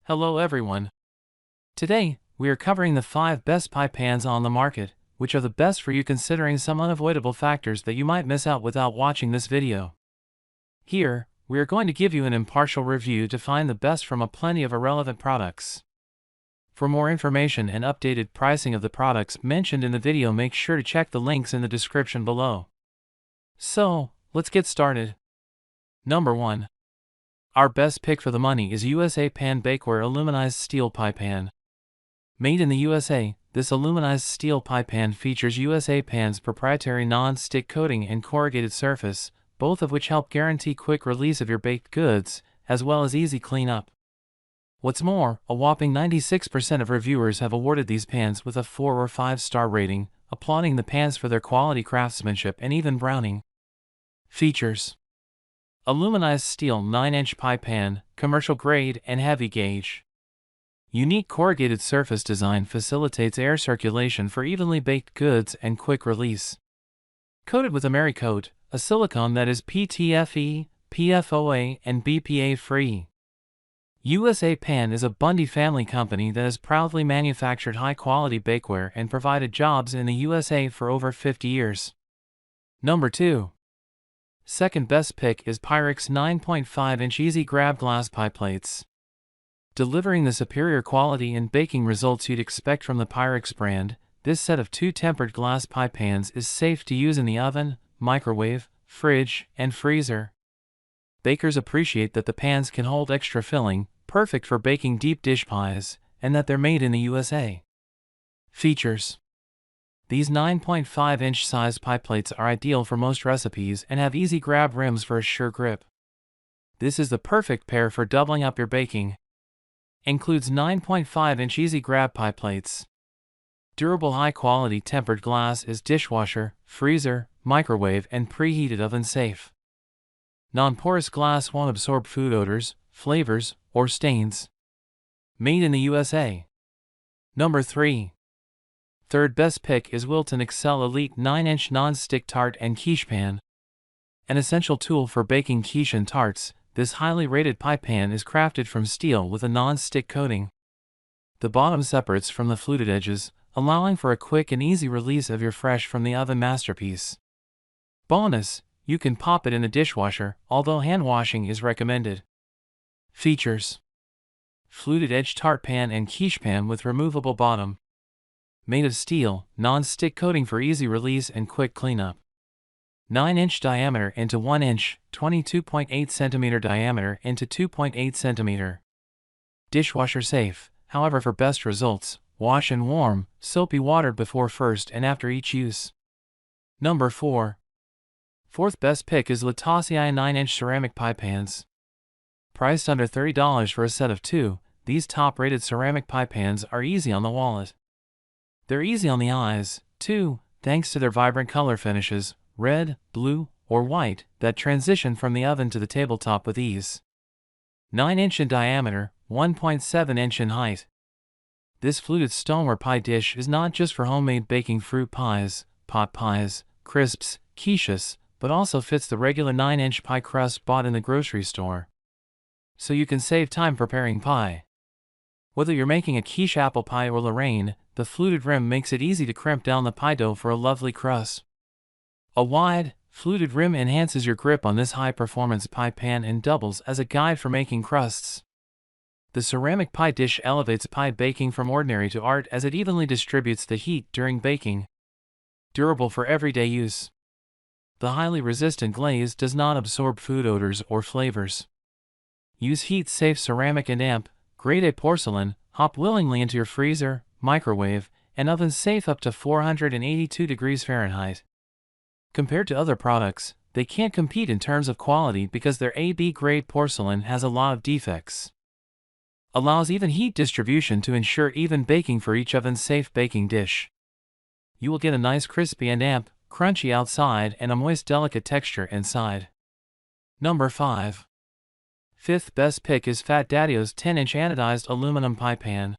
Hello everyone. Today, we are covering the 5 best pie pans on the market, which are the best for you considering some unavoidable factors that you might miss out without watching this video. Here, we are going to give you an impartial review to find the best from a plenty of irrelevant products. For more information and updated pricing of the products mentioned in the video, make sure to check the links in the description below. So, let's get started. Number 1. Our best pick for the money is USA Pan Bakeware Aluminized Steel Pie Pan. Made in the USA, this aluminized steel pie pan features USA Pan's proprietary non-stick coating and corrugated surface, both of which help guarantee quick release of your baked goods, as well as easy cleanup. What's more, a whopping 96% of reviewers have awarded these pans with a 4 or 5-star rating, applauding the pans for their quality craftsmanship and even browning. Features: aluminized steel 9-inch pie pan, commercial grade and heavy gauge. Unique corrugated surface design facilitates air circulation for evenly baked goods and quick release. Coated with Americoat, a silicone that is PTFE, PFOA and BPA free. USA Pan is a Bundy family company that has proudly manufactured high-quality bakeware and provided jobs in the USA for over 50 years. Number 2. Second best pick is Pyrex 9.5-inch Easy Grab glass pie plates. Delivering the superior quality and baking results you'd expect from the Pyrex brand, this set of 2 tempered glass pie pans is safe to use in the oven, microwave, fridge, and freezer. Bakers appreciate that the pans can hold extra filling, perfect for baking deep dish pies, and that they're made in the USA. Features: these 9.5-inch size pie plates are ideal for most recipes and have easy grab rims for a sure grip. This is the perfect pair for doubling up your baking. Includes 9.5-inch easy grab pie plates. Durable high-quality tempered glass is dishwasher, freezer, microwave and preheated oven safe. Non-porous glass won't absorb food odors, flavors, or stains. Made in the USA. Number 3. Third best pick is Wilton Excelle Elite 9-inch non-stick tart and quiche pan. An essential tool for baking quiche and tarts, this highly rated pie pan is crafted from steel with a non-stick coating. The bottom separates from the fluted edges, allowing for a quick and easy release of your fresh from the oven masterpiece. Bonus: you can pop it in the dishwasher, although hand washing is recommended. Features: fluted edge tart pan and quiche pan with removable bottom. Made of steel, non-stick coating for easy release and quick cleanup. 9-inch diameter into 1 inch, 22.8 cm diameter into 2.8 cm. Dishwasher safe, however for best results, wash in warm, soapy water before first and after each use. Number 4. Fourth best pick is TAUCI 9-inch ceramic pie pans. Priced under $30 for a set of 2, these top-rated ceramic pie pans are easy on the wallet. They're easy on the eyes, too, thanks to their vibrant color finishes, red, blue, or white, that transition from the oven to the tabletop with ease. 9-inch in diameter, 1.7-inch in height. This fluted stoneware pie dish is not just for homemade baking fruit pies, pot pies, crisps, quiches, but also fits the regular 9-inch pie crust bought in the grocery store. So you can save time preparing pie. Whether you're making a quiche apple pie or Lorraine, the fluted rim makes it easy to crimp down the pie dough for a lovely crust. A wide, fluted rim enhances your grip on this high-performance pie pan and doubles as a guide for making crusts. The ceramic pie dish elevates pie baking from ordinary to art as it evenly distributes the heat during baking. Durable for everyday use. The highly resistant glaze does not absorb food odors or flavors. Use heat-safe ceramic and amp, grade A porcelain, hop willingly into your freezer, microwave, and oven safe up to 482 degrees Fahrenheit. Compared to other products, they can't compete in terms of quality because their AB grade porcelain has a lot of defects. Allows even heat distribution to ensure even baking for each oven-safe baking dish. You will get a nice crispy and amp, crunchy outside and a moist delicate texture inside. Number 5. Fifth best pick is Daddio's 10-inch anodized aluminum pie pan.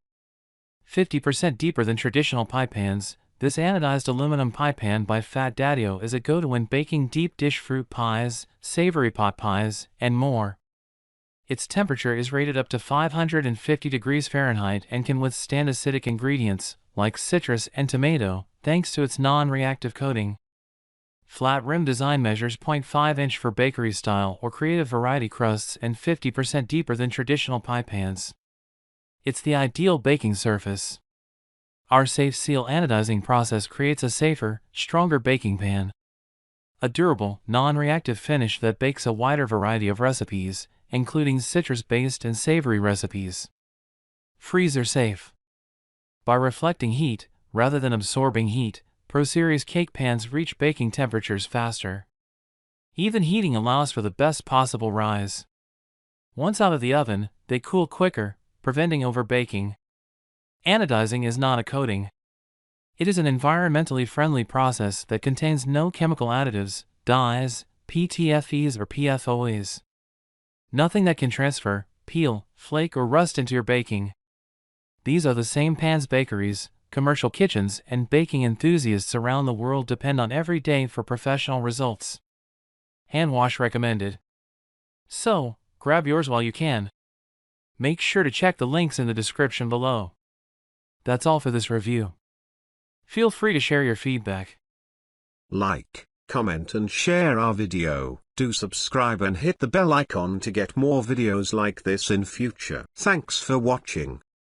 50% deeper than traditional pie pans, this anodized aluminum pie pan by Daddio is a go-to when baking deep dish fruit pies, savory pot pies, and more. Its temperature is rated up to 550 degrees Fahrenheit and can withstand acidic ingredients, like citrus and tomato, thanks to its non-reactive coating. Flat rim design measures 0.5 inch for bakery style or creative variety crusts and 50% deeper than traditional pie pans. It's the ideal baking surface. Our safe seal anodizing process creates a safer, stronger baking pan. A durable, non-reactive finish that bakes a wider variety of recipes, including citrus-based and savory recipes. Freezer safe. By reflecting heat, rather than absorbing heat, Pro Series cake pans reach baking temperatures faster. Even heating allows for the best possible rise. Once out of the oven, they cool quicker, preventing overbaking. Anodizing is not a coating. It is an environmentally friendly process that contains no chemical additives, dyes, PTFEs or PFOAs. Nothing that can transfer, peel, flake or rust into your baking. These are the same pans bakeries, commercial kitchens and baking enthusiasts around the world depend on every day for professional results. Hand wash recommended. So, grab yours while you can. Make sure to check the links in the description below. That's all for this review. Feel free to share your feedback. Like, comment and share our video. Do subscribe and hit the bell icon to get more videos like this in future. Thanks for watching.